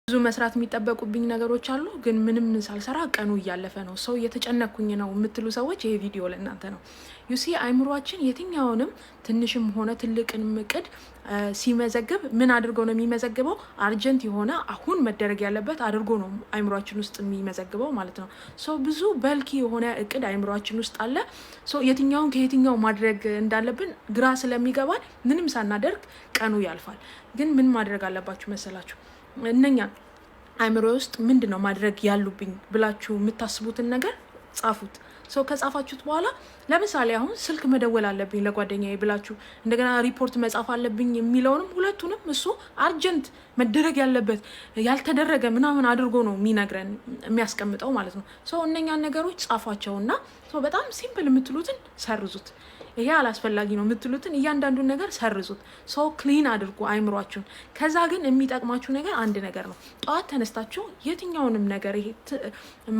ብዙ መስራት የሚጠበቁብኝ ነገሮች አሉ ግን ምንም ሳልሰራ ቀኑ እያለፈ ነው ሰው እየተጨነኩኝ ነው የምትሉ ሰዎች ይሄ ቪዲዮ ለእናንተ ነው ዩሲ አይምሮአችን የትኛውንም ትንሽም ሆነ ትልቅንም እቅድ ሲመዘግብ ምን አድርጎ ነው የሚመዘግበው አርጀንት የሆነ አሁን መደረግ ያለበት አድርጎ ነው አይምሮአችን ውስጥ የሚመዘግበው ማለት ነው ሶ ብዙ በልኪ የሆነ እቅድ አይምሮአችን ውስጥ አለ ሶ የትኛውን ከየትኛው ማድረግ እንዳለብን ግራ ስለሚገባን ምንም ሳናደርግ ቀኑ ያልፋል ግን ምን ማድረግ አለባችሁ መሰላችሁ እነኛ አይምሮ ውስጥ ምንድነው ማድረግ ያሉብኝ ብላችሁ የምታስቡትን ነገር ጻፉት ሶ ከጻፋችሁት በኋላ ለምሳሌ አሁን ስልክ መደወል አለብኝ ለጓደኛዬ ብላችሁ እንደገና ሪፖርት መጻፍ አለብኝ የሚለውንም ሁለቱንም እሱ አርጀንት መደረግ ያለበት ያልተደረገ ምናምን አድርጎ ነው የሚነግረን የሚያስቀምጠው ማለት ነው ሶ እነኛን ነገሮች ጻፏቸውና ሶ በጣም ሲምፕል የምትሉትን ሰርዙት ይሄ አላስፈላጊ ነው የምትሉትን እያንዳንዱን ነገር ሰርዙት ሶ ክሊን አድርጉ አይምሮአችሁን ከዛ ግን የሚጠቅማችሁ ነገር አንድ ነገር ነው ጧት ተነስታችሁ የትኛውንም ነገር ይሄ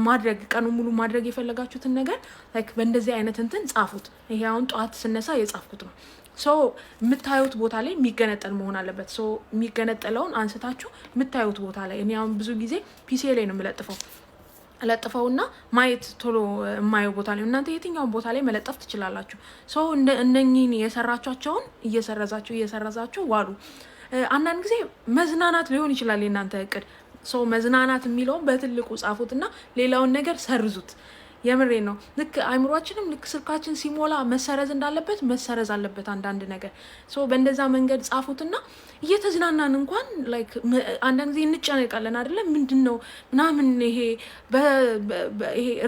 ማድረግ ቀኑ ሙሉ ማድረግ የፈለጋችሁትን ነገር ላይክ በእንደዚህ አይነት እንትን ጻፉት ይሄ አሁን ጧት ስነሳ የጻፍኩት ነው ሶ የምታዩት ቦታ ላይ የሚገነጠል መሆን አለበት ሶ የሚገነጠለውን አንስታችሁ የምታዩት ቦታ ላይ እኔ አሁን ብዙ ጊዜ ፒሲ ላይ ነው የምለጥፈው ለጥፈውና ማየት ቶሎ የማየው ቦታ ላይ እናንተ የትኛውን ቦታ ላይ መለጠፍ ትችላላችሁ ሶ እነኚህን የሰራቻቸውን እየሰረዛችሁ ዋሉ አንዳንድ ጊዜ መዝናናት ሊሆን ይችላል የእናንተ እቅድ ሶ መዝናናት የሚለውን በትልቁ ጻፉትና ሌላውን ነገር ሰርዙት የምሬ ነው ልክ አይምሮአችንም ልክ ስልካችን ሲሞላ መሰረዝ እንዳለበት መሰረዝ አለበት አንዳንድ ነገር ሶ በእንደዛ መንገድ ጻፉትና እየተዝናናን እንኳን ላይክ አንዳንድ ጊዜ እንጨነቃለን አይደለ ምንድነው ምናምን ይሄ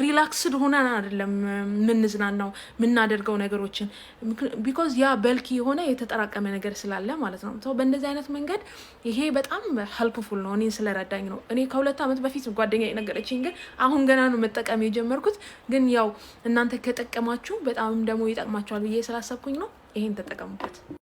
ሪላክስድ ሆነን አይደለም ምንዝናናው ምናደርገው ነገሮችን ቢኮዝ ያ በልኪ የሆነ የተጠራቀመ ነገር ስላለ ማለት ነው ሶ በእንደዛ አይነት መንገድ ይሄ በጣም ሄልፕፉል ነው እኔን ስለረዳኝ ነው እኔ ከ2 አመት በፊት ጓደኛዬ ነገረችኝ ግን አሁን ገና ነው መጠቀም የጀመርኩት ግን ያው እናንተ ከጠቀማችሁ በጣም ደግሞ ይጠቅማችኋል ብዬ ስላሰብኩኝ ነው ይሄን ተጠቀሙበት